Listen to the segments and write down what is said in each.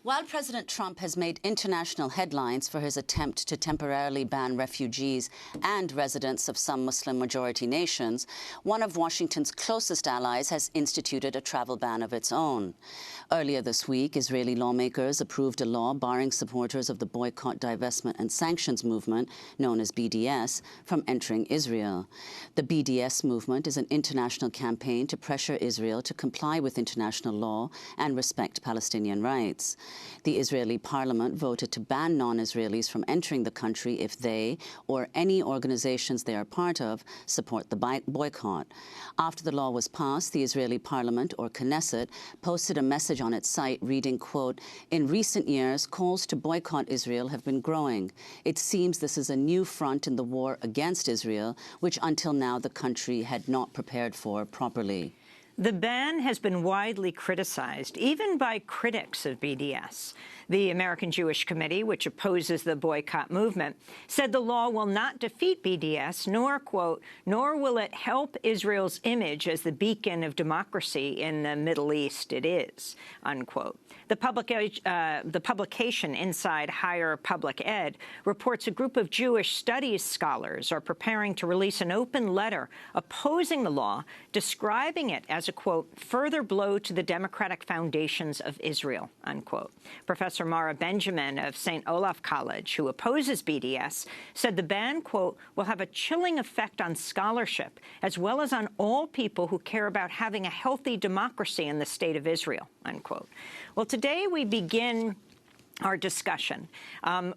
While President Trump has made international headlines for his attempt to temporarily ban refugees and residents of some Muslim-majority nations, one of Washington's closest allies has instituted a travel ban of its own. Earlier this week, Israeli lawmakers approved a law barring supporters of the Boycott, Divestment and Sanctions movement, known as BDS, from entering Israel. The BDS movement is an international campaign to pressure Israel to comply with international law and respect Palestinian rights. The Israeli parliament voted to ban non-Israelis from entering the country if they, or any organizations they are part of, support the boycott. After the law was passed, the Israeli parliament, or Knesset, posted a message on its site reading, quote, "In recent years, calls to boycott Israel have been growing. It seems this is a new front in the war against Israel, which until now the country had not prepared for properly." The ban has been widely criticized, even by critics of BDS. The American Jewish Committee, which opposes the boycott movement, said the law will not defeat BDS, nor, quote, "nor will it help Israel's image as the beacon of democracy in the Middle East it is," unquote. The publication Inside Higher Public Ed reports a group of Jewish studies scholars are preparing to release an open letter opposing the law, describing it as a, quote, "further blow to the democratic foundations of Israel," unquote. Professor Mara Benjamin of St. Olaf College, who opposes BDS, said the ban, quote, "will have a chilling effect on scholarship, as well as on all people who care about having a healthy democracy in the state of Israel," unquote. Well, today we begin our discussion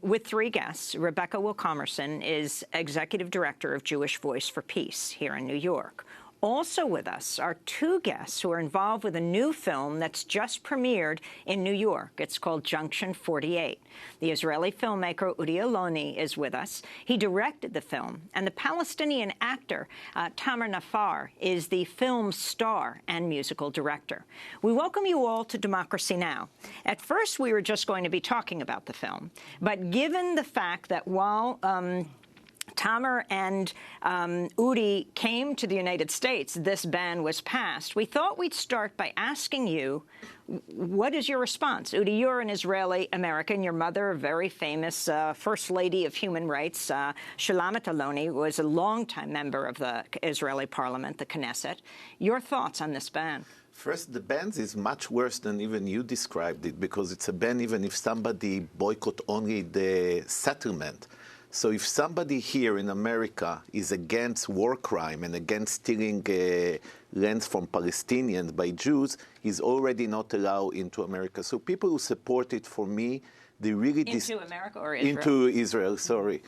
with three guests. Rebecca Wilcomerson is Executive Director of Jewish Voice for Peace here in New York. Also with us are two guests who are involved with a new film that's just premiered in New York. It's called Junction 48. The Israeli filmmaker Udi Aloni is with us. He directed the film. And the Palestinian actor Tamer Nafar is the film's star and musical director. We welcome you all to Democracy Now! At first, we were just going to be talking about the film. But given the fact that while Tamer and Udi came to the United States, this ban was passed, we thought we'd start by asking you, what is your response? Udi, you're an Israeli-American. Your mother, a very famous First Lady of Human Rights, Shulamet Aloni, was a longtime member of the Israeli parliament, the Knesset. Your thoughts on this ban? First, the ban is much worse than even you described it, because it's a ban even if somebody boycott only the settlement. So if somebody here in America is against war crime and against stealing lands from Palestinians by Jews, he's already not allowed into America. So people who support it, for me, they really... Into America or Israel? Into Israel, sorry.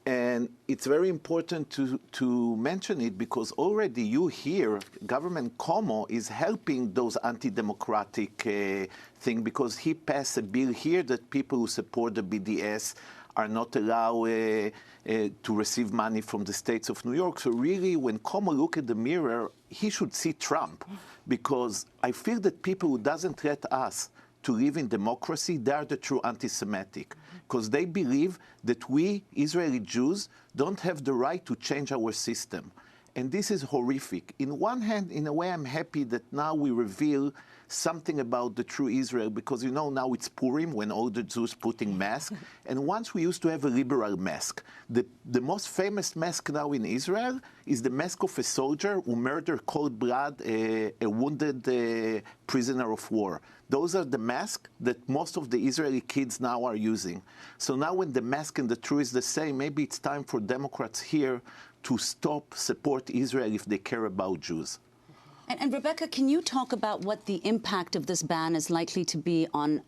And it's very important to mention it, because already you hear government Como is helping those anti-democratic things, because he passed a bill here that people who support the BDS are not allowed to receive money from the states of New York. So really, when Como look at the mirror, he should see Trump, because I feel that people who doesn't let us to live in democracy, they are the true anti-Semitic, because they believe that we, Israeli Jews, don't have the right to change our system. And this is horrific. In one hand, in a way, I'm happy that now we reveal something about the true Israel, because, you know, now it's Purim, when all the Jews putting masks. And once we used to have a liberal mask. The most famous mask now in Israel is the mask of a soldier who murdered cold blood a wounded prisoner of war. Those are the masks that most of the Israeli kids now are using. So now when the mask and the truth is the same, maybe it's time for Democrats here to stop support Israel if they care about Jews. And Rebecca, can you talk about what the impact of this ban is likely to be on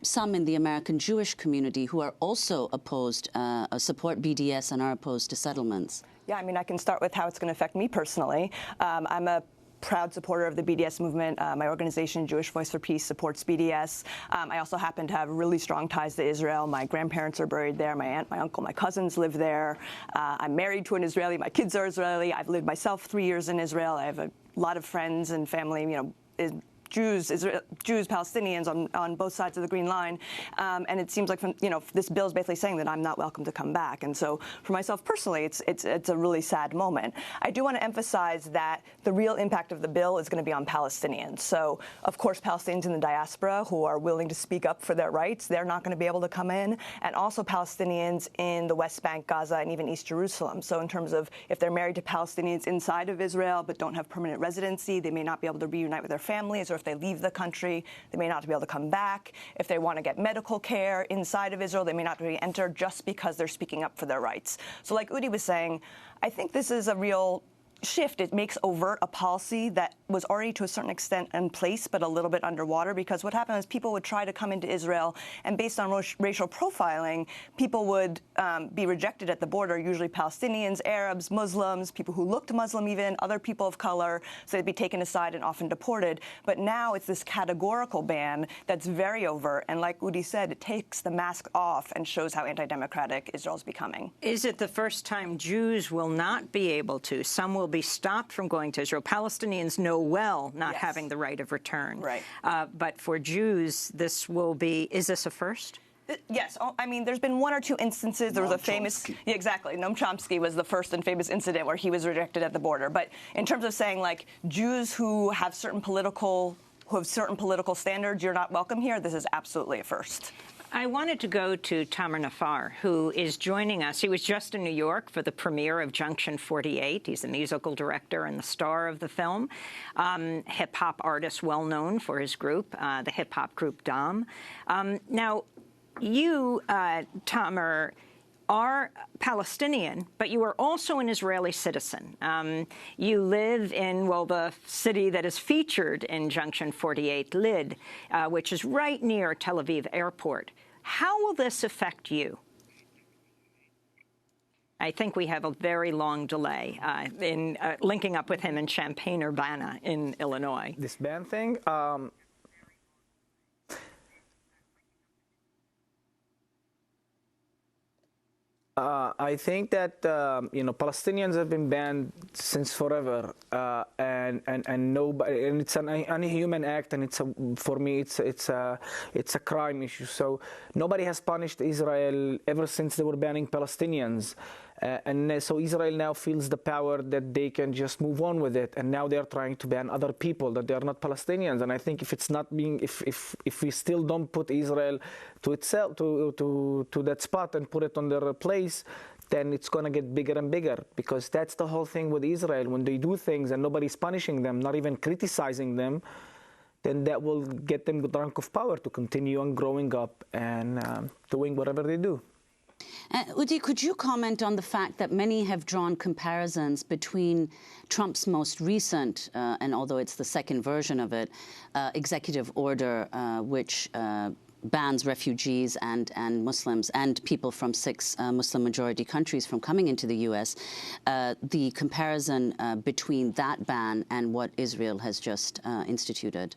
some in the American Jewish community who are also opposed, support BDS and are opposed to settlements? Yeah, I mean, I can start with how it's going to affect me personally. I'm a proud supporter of the BDS movement. My organization, Jewish Voice for Peace, supports BDS. I also happen to have really strong ties to Israel. My grandparents are buried there. My aunt, my uncle, my cousins live there. I'm married to an Israeli. My kids are Israeli. I've lived myself 3 years in Israel. I have a lot of friends and family, you know, Jews, Palestinians on both sides of the Green Line, and it seems like this bill is basically saying that I'm not welcome to come back. And so, for myself personally, it's a really sad moment. I do want to emphasize that the real impact of the bill is going to be on Palestinians. So, of course, Palestinians in the diaspora who are willing to speak up for their rights, they're not going to be able to come in, and also Palestinians in the West Bank, Gaza, and even East Jerusalem. So, in terms of if they're married to Palestinians inside of Israel but don't have permanent residency, they may not be able to reunite with their families, or if they leave the country, they may not be able to come back. If they want to get medical care inside of Israel, they may not be able to enter just because they're speaking up for their rights. So like Udi was saying, I think this is a real shift. It makes overt a policy that was already to a certain extent in place, but a little bit underwater, because what happened is people would try to come into Israel, and based on racial profiling, people would be rejected at the border, usually Palestinians, Arabs, Muslims, people who looked Muslim even, other people of color, so they'd be taken aside and often deported. But now it's this categorical ban that's very overt, and like Udi said, it takes the mask off and shows how anti-democratic Israel's becoming. Is it the first time Jews will not be able to? Some will be stopped from going to Israel. Palestinians know well not having the right of return. Right. But for Jews, this will be, is this a first? Yes. I mean, there's been one or two instances. There was a famous, yeah, exactly. Noam Chomsky was the first and famous incident where he was rejected at the border. But in terms of saying, like, Jews who have certain political standards, you're not welcome here, this is absolutely a first. I wanted to go to Tamer Nafar, who is joining us. He was just in New York for the premiere of Junction 48. He's the musical director and the star of the film. Hip-hop artist, well known for his group, the hip-hop group Dom. Now, you, Tamer, are Palestinian, but you are also an Israeli citizen. You live in, well, the city that is featured in Junction 48, Lid, which is right near Tel Aviv Airport. How will this affect you? I think we have a very long delay in linking up with him in Champaign-Urbana in Illinois. This ban thing, I think that Palestinians have been banned since forever, and nobody, and it's an inhuman act, and for me it's a crime issue. So nobody has punished Israel ever since they were banning Palestinians. And so Israel now feels the power that they can just move on with it, and now they are trying to ban other people that they are not Palestinians. And I think if it's not being, if we still don't put Israel to itself to that spot and put it on their place, then it's going to get bigger and bigger, because that's the whole thing with Israel. When they do things and nobody's punishing them, not even criticizing them, then that will get them drunk of power to continue on growing up and doing whatever they do. Udi, could you comment on the fact that many have drawn comparisons between Trump's most recent, and although it's the second version of it, executive order, which bans refugees and Muslims and people from 6 Muslim-majority countries from coming into the U.S., the comparison between that ban and what Israel has just instituted?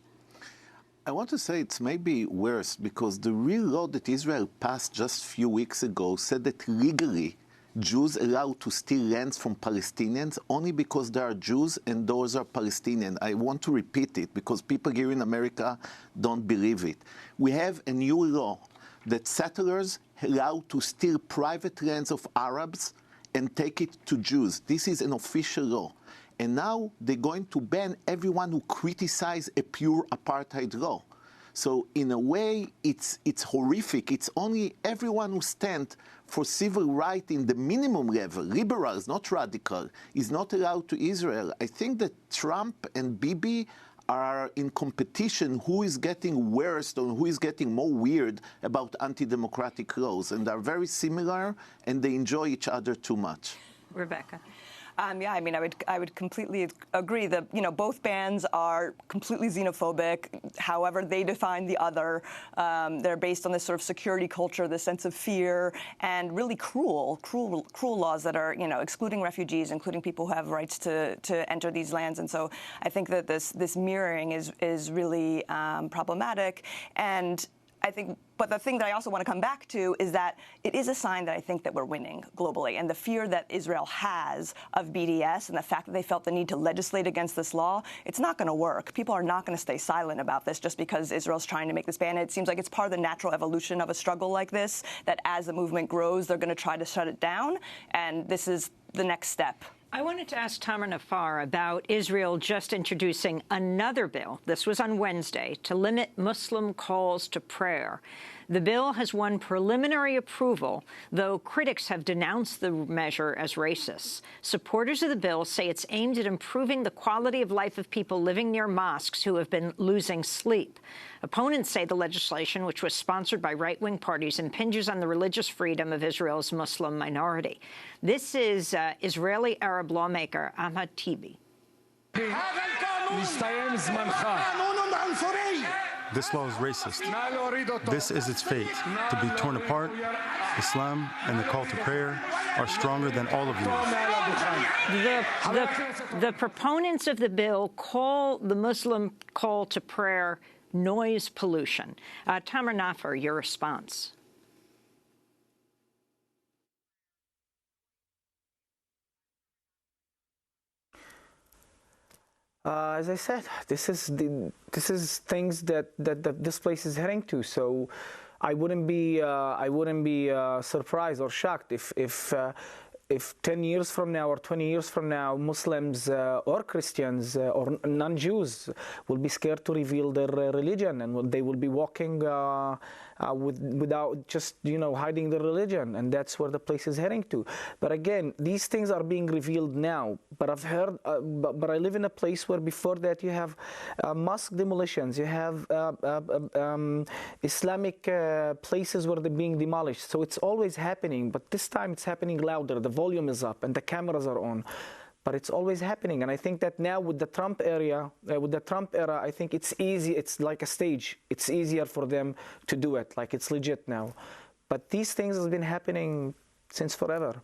I want to say it's maybe worse, because the real law that Israel passed just a few weeks ago said that legally Jews are allowed to steal lands from Palestinians only because they are Jews and those are Palestinian. I want to repeat it because people here in America don't believe it. We have a new law that settlers are allowed to steal private lands of Arabs and take it to Jews. This is an official law. And now they're going to ban everyone who criticizes a pure apartheid law. So in a way, it's horrific. It's only everyone who stands for civil rights in the minimum level, liberals, not radical, is not allowed to Israel. I think that Trump and Bibi are in competition who is getting worse or who is getting more weird about anti-democratic laws. And they're very similar, and they enjoy each other too much. Rebecca. Yeah, I mean, I would completely agree that, both bans are completely xenophobic, however they define the other. They're based on this sort of security culture, this sense of fear, and really cruel laws that are, excluding refugees, including people who have rights to enter these lands. And so I think that this mirroring is really problematic. And but the thing that I also want to come back to is that it is a sign that I think that we're winning globally. And the fear that Israel has of BDS and the fact that they felt the need to legislate against this law, it's not going to work. People are not going to stay silent about this just because Israel's trying to make this ban. It seems like it's part of the natural evolution of a struggle like this, that as the movement grows, they're going to try to shut it down. And this is the next step. I wanted to ask Tamar Nafar about Israel just introducing another bill, this was on Wednesday, to limit Muslim calls to prayer. The bill has won preliminary approval, though critics have denounced the measure as racist. Supporters of the bill say it's aimed at improving the quality of life of people living near mosques who have been losing sleep. Opponents say the legislation, which was sponsored by right-wing parties, impinges on the religious freedom of Israel's Muslim minority. This is Israeli Arab lawmaker Ahmad Tibi. This law is racist. This is its fate, to be torn apart. Islam and the call to prayer are stronger than all of yours. The proponents of the bill call the Muslim call to prayer noise pollution. Tamar Nafar, your response. As I said, this is things that this place is heading to. So I wouldn't be surprised or shocked if 10 years from now or 20 years from now, Muslims or Christians or non-Jews will be scared to reveal their religion, and they will be walking without just, hiding their religion, and that's where the place is heading to. But again, these things are being revealed now. But I've heard, but I live in a place where before that you have mosque demolitions, you have Islamic places where they're being demolished. So it's always happening, but this time it's happening louder. The volume is up and the cameras are on. But it's always happening, and I think that now with the Trump era, I think it's easy. It's like a stage. It's easier for them to do it. Like it's legit now. But these things have been happening since forever.